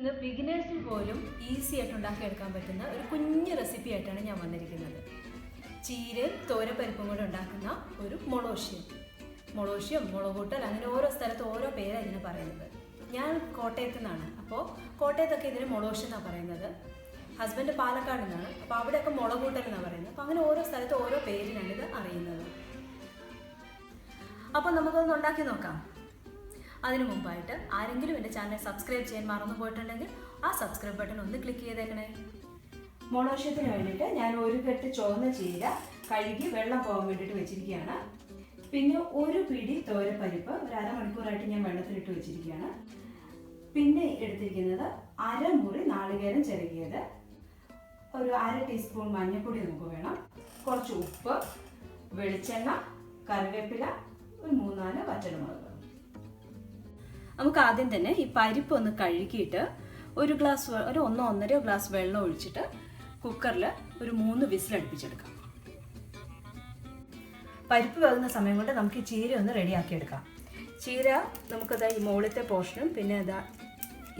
ഇന്ന് ബിഗിനേഴ്സിന് പോലും ഈസി ആയിട്ട് ഉണ്ടാക്കിയെടുക്കാൻ പറ്റുന്ന ഒരു കുഞ്ഞു റെസിപ്പി ആയിട്ടാണ് ഞാൻ വന്നിരിക്കുന്നത്. ചീരയും തോരപ്പരിപ്പും കൂടെ ഉണ്ടാക്കുന്ന ഒരു മൊളോഷ്യം, മുളകൂട്ടൽ, അങ്ങനെ ഓരോ സ്ഥലത്ത് ഓരോ പേരാണ് ഇതിനെ പറയുന്നത്. ഞാൻ കോട്ടയത്തു നിന്നാണ്, അപ്പോൾ കോട്ടയത്തൊക്കെ ഇതിന് മൊളോഷ്യം എന്നാണ് പറയുന്നത്. ഹസ്ബൻഡ് പാലക്കാട് നിന്നാണ്, അപ്പോൾ അവിടെയൊക്കെ മുളകൂട്ടൽ എന്നാണ് പറയുന്നത്. അപ്പോൾ അങ്ങനെ ഓരോ സ്ഥലത്ത് ഓരോ പേരിനാണ് ഇത് അറിയുന്നത്. അപ്പോൾ നമുക്കൊന്ന് ഉണ്ടാക്കി നോക്കാം. അതിനു മുമ്പായിട്ട് ആരെങ്കിലും എൻ്റെ ചാനൽ സബ്സ്ക്രൈബ് ചെയ്യാൻ മറന്നു പോയിട്ടുണ്ടെങ്കിൽ ആ സബ്സ്ക്രൈബ് ബട്ടൺ ഒന്ന് ക്ലിക്ക് ചെയ്തേക്കണേ. മൊളോഷ്യത്തിന് വേണ്ടിയിട്ട് ഞാൻ ഒരു കെട്ട് ചുവന്ന ചീര കഴുകി വെള്ളം പോകാൻ വേണ്ടിയിട്ട് വെച്ചിരിക്കുകയാണ്. പിന്നെ ഒരു പിടി തോരപ്പരിപ്പ് ഒരു അരമണിക്കൂറായിട്ട് ഞാൻ വെള്ളത്തിലിട്ട് വെച്ചിരിക്കുകയാണ്. പിന്നെ എടുത്തിരിക്കുന്നത് അരമുറി നാളികേരം ചിരകിയത്, ഒരു 1/2 ടീസ്പൂൺ മഞ്ഞൾപ്പൊടി നമുക്ക് വേണം, കുറച്ച് ഉപ്പ്, വെളിച്ചെണ്ണ, കറിവേപ്പില, ഒരു 3-4 വറ്റൽമുളക്. നമുക്ക് ആദ്യം തന്നെ ഈ പരിപ്പ് ഒന്ന് കഴുകിയിട്ട് ഒരു 1-1.5 ഗ്ലാസ് വെള്ളം ഒഴിച്ചിട്ട് കുക്കറിൽ ഒരു 3 വിസിൽ അടുപ്പിച്ചെടുക്കാം. പരിപ്പ് വേകുന്ന സമയം കൊണ്ട് നമുക്ക് ഈ ചീര ഒന്ന് റെഡിയാക്കി എടുക്കാം. ചീര നമുക്കത് ഈ മുകളിലത്തെ പോർഷനും പിന്നെ അതാ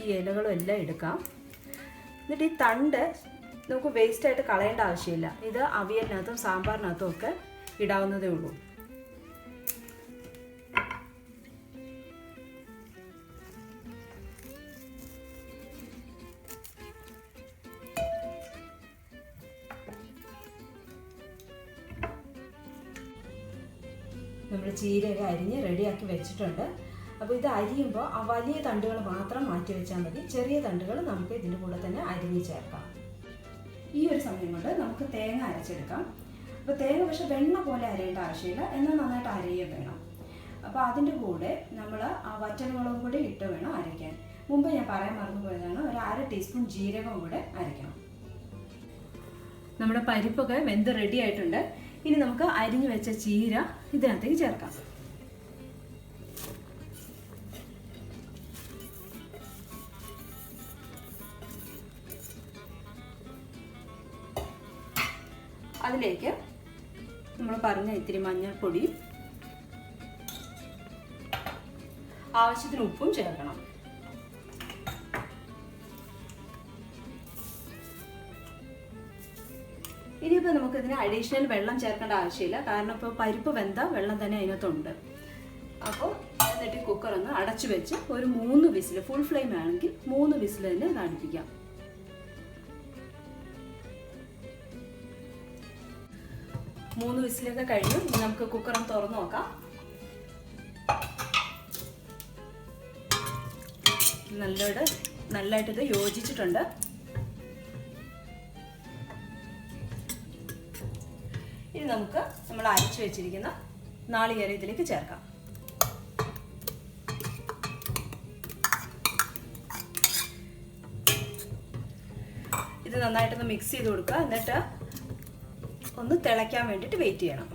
ഈ ഇലകളും എല്ലാം എടുക്കാം. എന്നിട്ട് ഈ തണ്ട് നമുക്ക് വേസ്റ്റായിട്ട് കളയേണ്ട ആവശ്യമില്ല. ഇത് അവിയലിനകത്തും സാമ്പാറിനകത്തും ഒക്കെ ഇടാവുന്നതേ ഉള്ളൂ. നമ്മൾ ചീരയൊക്കെ അരിഞ്ഞ് റെഡിയാക്കി വെച്ചിട്ടുണ്ട്. അപ്പോൾ ഇത് അരിയുമ്പോൾ ആ വലിയ തണ്ടുകൾ മാത്രം മാറ്റി വെച്ചാൽ മതി. ചെറിയ തണ്ടുകൾ നമുക്ക് ഇതിൻ്റെ കൂടെ തന്നെ അരിഞ്ഞ് ചേർക്കാം. ഈ ഒരു സമയം കൊണ്ട് നമുക്ക് തേങ്ങ അരച്ചെടുക്കാം. അപ്പോൾ തേങ്ങ പക്ഷേ വെണ്ണ പോലെ അരയേണ്ട ആവശ്യമില്ല, എന്നാൽ നന്നായിട്ട് അരയുക വേണം. അപ്പോൾ അതിൻ്റെ കൂടെ നമ്മൾ ആ വറ്റൽമുളകും കൂടി ഇട്ട് വേണം അരയ്ക്കാൻ. മുമ്പ് ഞാൻ പറയാൻ മറന്നുപോയതാണ്, ഒരു 1/2 ടീസ്പൂൺ ജീരകം കൂടെ അരയ്ക്കണം. നമ്മുടെ പരിപ്പൊക്കെ വെന്ത് റെഡി ആയിട്ടുണ്ട്. ഇനി നമുക്ക് അരിഞ്ഞു വെച്ച ചീര ഇതിനകത്തേക്ക് ചേർക്കാം. അതിലേക്ക് നമ്മൾ പറഞ്ഞ ഇത്തിരി മഞ്ഞൾപ്പൊടിയും ആവശ്യത്തിന് ഉപ്പും ചേർക്കണം. ഇനിയിപ്പോൾ നമുക്കിതിന് അഡീഷണൽ വെള്ളം ചേർക്കേണ്ട ആവശ്യമില്ല, കാരണം ഇപ്പോൾ പരിപ്പ് വെന്ത വെള്ളം തന്നെ അതിനകത്തുണ്ട്. അപ്പോൾ എന്നിട്ട് കുക്കർ ഒന്ന് അടച്ചു വെച്ച് ഒരു 3 വിസിൽ, ഫുൾ ഫ്ലെയിം ആണെങ്കിൽ 3 വിസിൽ തന്നെ ഇത് അടുപ്പിക്കാം. മൂന്ന് വിസിലൊക്കെ കഴിഞ്ഞു. ഇനി നമുക്ക് കുക്കർ ഒന്ന് തുറന്നു നോക്കാം. നല്ലതായിട്ട് ഇത് യോജിച്ചിട്ടുണ്ട്. ഇനി നമുക്ക് നമ്മൾ അരച്ചു വെച്ചിരിക്കുന്ന നാളികേരം ഇതിലേക്ക് ചേർക്കാം. ഇത് നന്നായിട്ടൊന്ന് മിക്സ് ചെയ്ത് കൊടുക്കുക. എന്നിട്ട് ഒന്ന് തിളയ്ക്കാൻ വേണ്ടിയിട്ട് വെയിറ്റ് ചെയ്യണം.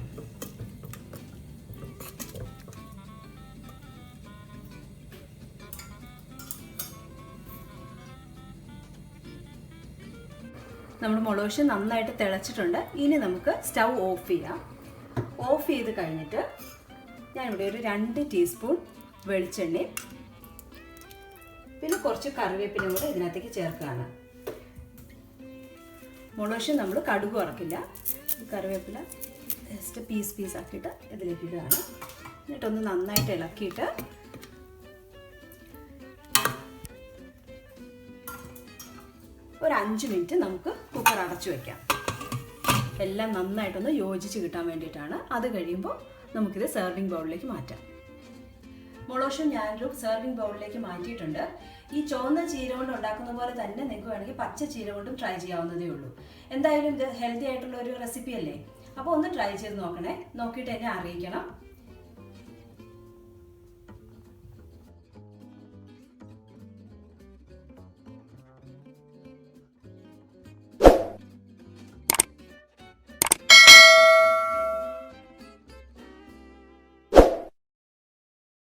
നമ്മുടെ മൊളോഷ്യം നന്നായിട്ട് തിളച്ചിട്ടുണ്ട്. ഇനി നമുക്ക് സ്റ്റൗ ഓഫ് ചെയ്യാം. ഓഫ് ചെയ്ത് കഴിഞ്ഞിട്ട് ഞാനിവിടെ ഒരു 2 ടീസ്പൂൺ വെളിച്ചെണ്ണയും പിന്നെ കുറച്ച് കറിവേപ്പിലയും കൂടെ ഇതിനകത്തേക്ക് ചേർക്കുകയാണ്. മൊളോഷ്യം നമ്മൾ കടുക് വറക്കില്ല. കറിവേപ്പില ജസ്റ്റ് പീസ് ആക്കിയിട്ട് ഇതിലേക്ക് ഇടുകയാണ്. എന്നിട്ടൊന്ന് നന്നായിട്ട് ഇളക്കിയിട്ട് ഒരു 5 മിനിറ്റ് നമുക്ക് കുക്കർ അടച്ചു വയ്ക്കാം. എല്ലാം നന്നായിട്ടൊന്ന് യോജിച്ച് കിട്ടാൻ വേണ്ടിയിട്ടാണ്. അത് കഴിയുമ്പോൾ നമുക്കിത് സെർവിങ് ബൗളിലേക്ക് മാറ്റാം. മൊളോഷ്യം ഞാനൊരു സെർവിങ് ബൗളിലേക്ക് മാറ്റിയിട്ടുണ്ട്. ഈ ചുവന്ന ചീര കൊണ്ട് ഉണ്ടാക്കുന്ന പോലെ തന്നെ നിങ്ങൾക്ക് വേണമെങ്കിൽ പച്ച ചീര കൊണ്ടും ട്രൈ ചെയ്യാവുന്നതേ ഉള്ളൂ. എന്തായാലും ഇത് ഹെൽത്തി ആയിട്ടുള്ള ഒരു റെസിപ്പി അല്ലേ, അപ്പോൾ ഒന്ന് ട്രൈ ചെയ്ത് നോക്കണേ. നോക്കിയിട്ട് എന്നെ അറിയിക്കണം.